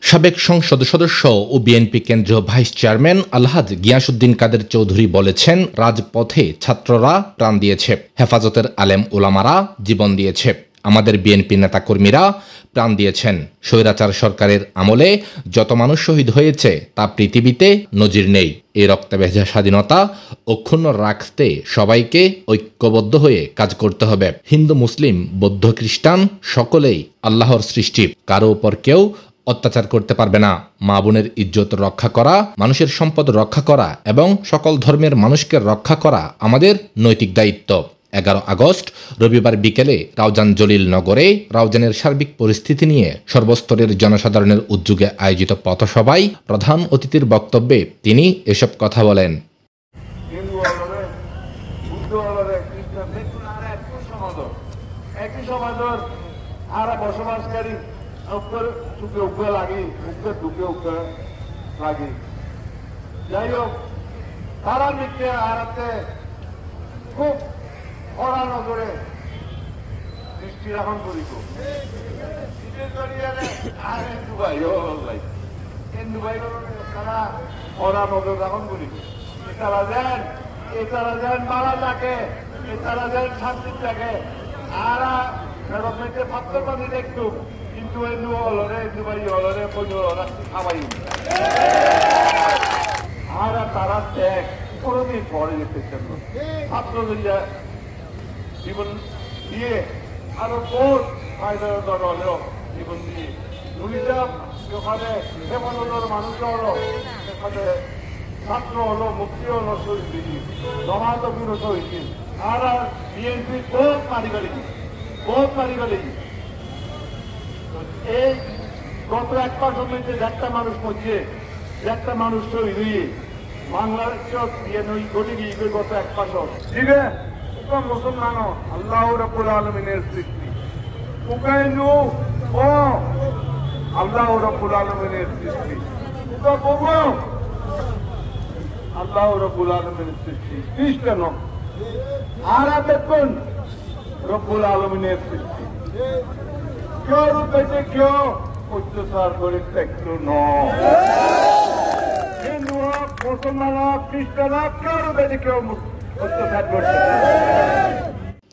সাবেক সংসদ সদস্য ও বিএনপি কেন্দ্রীয় ভাইস চেয়ারম্যান আলহাজ গিয়াসউদ্দিন কাদের চৌধুরী বলেছেন, রাজপথে ছাত্ররা প্রাণ দিয়েছে, হেফাজতের আলেম ওলামারা জীবন দিয়েছে, আমাদের বিএনপি নেতাকর্মীরা প্রাণ দিয়েছেন। স্বৈরাচার সরকারের আমলে যত মানুষ শহীদ হয়েছে তা পৃথিবীতে নজির নেই। এই রক্তভেজা স্বাধীনতা অক্ষুণ্ণ রাখতে সবাইকে ঐক্যবদ্ধ হয়ে কাজ করতে হবে। হিন্দু, মুসলিম, বৌদ্ধ, খ্রিস্টান সকলেই আল্লাহর সৃষ্টি, কারো উপর কেউ অত্যাচার করতে পারবে না। মা বোনের ইজ্জত রক্ষা করা, মানুষের সম্পদ রক্ষা করা এবং সকল ধর্মের মানুষকে রক্ষা করা আমাদের নৈতিক দায়িত্ব। 11 আগস্ট রবিবার বিকেলে রাউজান জলিল নগরে রাউজানের সার্বিক পরিস্থিতি নিয়ে সর্বস্তরের জনসাধারণের উদ্যোগে আয়োজিত পথসভায় প্রধান অতিথির বক্তব্যে তিনি এসব কথা বলেন। যাই হোক, তারা মিথ্যে হারাতে খুব কড়া নজরে দৃষ্টি রাখন করিত। তারা কড়া নজর রাখন করিত। এতারা যেন মারা থাকে, এতারা যেন শান্তি থাকে। আর মেয়েদের ফাত্তর পানি দেখতো, কিন্তু এন্দু হলরে এন্দু বাড়ি হলরে রাস্তি খাবাই আর তারা ত্যাগ কোনোদিন পরে যেতে চান না। ছাত্রদের জীবন দিয়ে আরো বহুত ফায়দা হলেও জীবন দিয়ে নুলিজাম ওখানে হেফাজতের মানুষ হলো, সেখানে ছাত্র হলো, মুক্তি হলো, শহীদ জমাত বিরত হয়েছে। আর বিএনপি বহুত মারি ফেলেছি। এই গত 1 মাসের মধ্যে একটা মানুষ মরছে, একটা মানুষ শহীদ হয়ে বাংলাদেশ ঘটে গিয়ে গত 1 মাস। ঠিক আছে, মুসলমান আল্লাহ রাব্বুল আলামিনের সৃষ্টি, আল্লাহ রাব্বুল আলামিনের সৃষ্টি, আল্লাহ রাব্বুল আলামিনের সৃষ্টি। খ্রিস্টান আর দেখুন রব্বুল আলামিনের সৃষ্টি। কেউ রূপেতে কেউ অত্যাচার করে দেখতো না। হিন্দু হোক, মুসলমান হোক, খ্রিস্টান হোক, কেউ রূপেতে কেউ অত্যাচার করতে।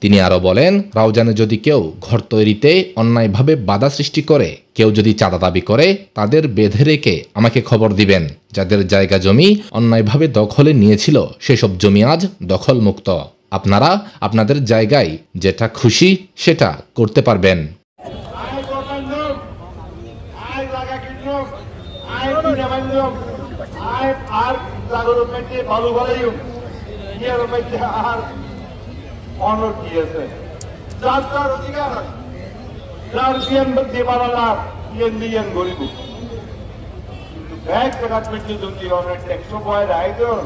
তিনি আরো বলেন, রাউজানে যদি কেউ ঘর তৈরিতে অন্যায়ভাবে বাধা সৃষ্টি করে, কেউ যদি চাঁদা দাবি করে, তাদের বেঁধে রেখে আমাকে খবর দিবেন। যাদের জায়গা জমি অন্যায়ভাবে দখলে নিয়েছিল সেসব জমি আজ দখল মুক্ত। আপনারা আপনাদের জায়গায় যেটা খুশি সেটা করতে পারবেন। অনর কি আছে, যার যার অধিকার আছে, যার বিয়ান দেবালা বিয়ান গরিব। কিন্তু ব্যাগ জায়গার পেটে যদি অনেক ট্যাক্স বয় রায় দেন,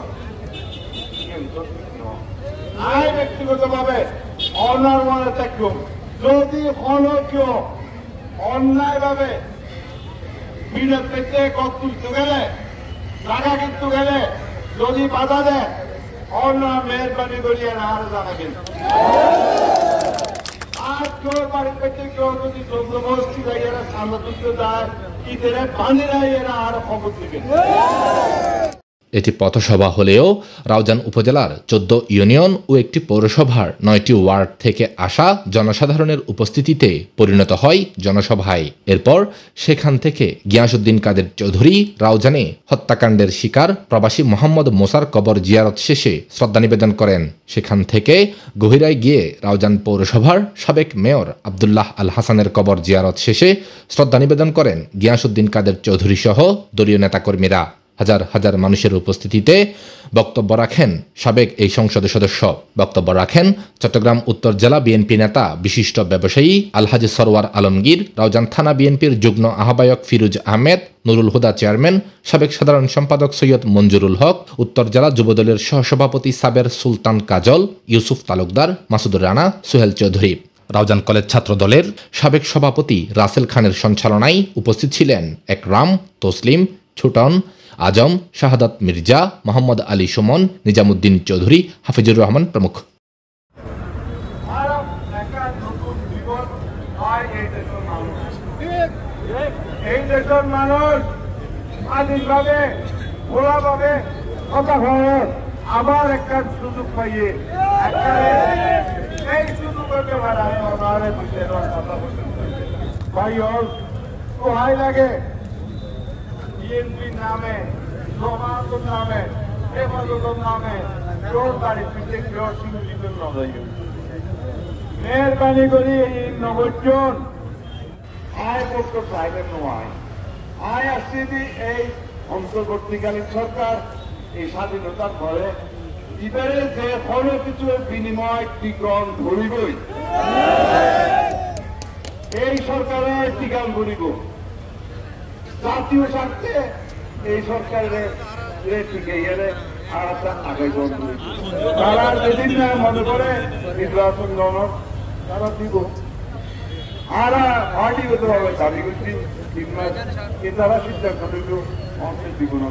আয় ব্যক্তিগত ভাবে অনার মনে থাকুন। যদি কেউ অন্যায় ভাবে বিরোধ পেতে কত তুলতে গেলে, জায়গা কিন্তু গেলে যদি বাধা দেয়, অন্যায় মেহরবানি করিয়ে আর জানাবেন। আর কেউ বাড়ির পেটে কেউ যদি জবরদস্তি এরা সামনে তুলতে যায়, ঈদের বান্ধে এরা আর খবর দিবেন। এটি পথসভা হলেও রাউজান উপজেলার 14 ইউনিয়ন ও একটি পৌরসভার 9টি ওয়ার্ড থেকে আসা জনসাধারণের উপস্থিতিতে পরিণত হয় জনসভায়। এরপর সেখান থেকে গিয়াসউদ্দিন কাদের চৌধুরী রাউজানে হত্যাকাণ্ডের শিকার প্রবাসী মোহাম্মদ মোসার কবর জিয়ারত শেষে শ্রদ্ধা নিবেদন করেন। সেখান থেকে গহিরায় গিয়ে রাউজান পৌরসভার সাবেক মেয়র আব্দুল্লাহ আল হাসানের কবর জিয়ারত শেষে শ্রদ্ধা নিবেদন করেন গিয়াসউদ্দিন কাদের চৌধুরী সহ দলীয় নেতাকর্মীরা। হাজার হাজার মানুষের উপস্থিতিতে বক্তব্য রাখেন সাবেক এই সংসদ সদস্য। বক্তব্য রাখেন চট্টগ্রাম উত্তর জেলা বিএনপি নেতা বিশিষ্ট ব্যবসায়ী আলহাজ সরওয়ার আলমগীর, রাউজান থানা বিএনপির যুগ্ম আহ্বায়ক ফিরোজ আহমেদ, নুরুল হুদা চেয়ারম্যান, সাবেক সাধারণ সম্পাদক সৈয়দ মঞ্জুরুল হক, উত্তর জেলা যুবদলের সহসভাপতি সাবের সুলতান কাজল, ইউসুফ তালুকদার, মাসুদুর রানা, সোহেল চৌধুরী। রাউজান কলেজ ছাত্র দলের সাবেক সভাপতি রাসেল খানের সঞ্চালনায় উপস্থিত ছিলেন একরাম, তসলিম, ছোটন, আজম, শাহাদাত মির্জা, মোহাম্মদ আলী সুমন, নিজামুদ্দিন চৌধুরী, হাফিজুর রহমান প্রমুখ। মানুষ, এই দেশের মানুষ স্বাধীনভাবে খোলাভাবে কথা বলার আবার একটা সুযোগ পাইয়ে এই সুযোগের ব্যাপারে কথা বলতে ভাই সহায় লাগে বিএনপির নামে, সমাজের নামে, হেফাজতের নামে চোর বাড়ি পিঠে কেউ সুযোগ নয়। মেহরবানি করি এই 90 জন আয় করতে চাইবেন নয়। আয় আসছি এই অন্তর্বর্তীকালীন সরকার এই স্বাধীনতার পরে এবারে যে কোনো কিছুর বিনিময় টিকন ঘুরিবই, এই সরকারের টিকান ঘুরিব জাতীয় স্বার্থে এই সরকারের টিকে গেলে আর একটা আগামী তারা যেদিন না মনে করে নির্বাচন গণক তারা দিব আর পার্টিগত ভাবে দাবি করছি তারা সিদ্ধান্ত দিব অংশের দিব না।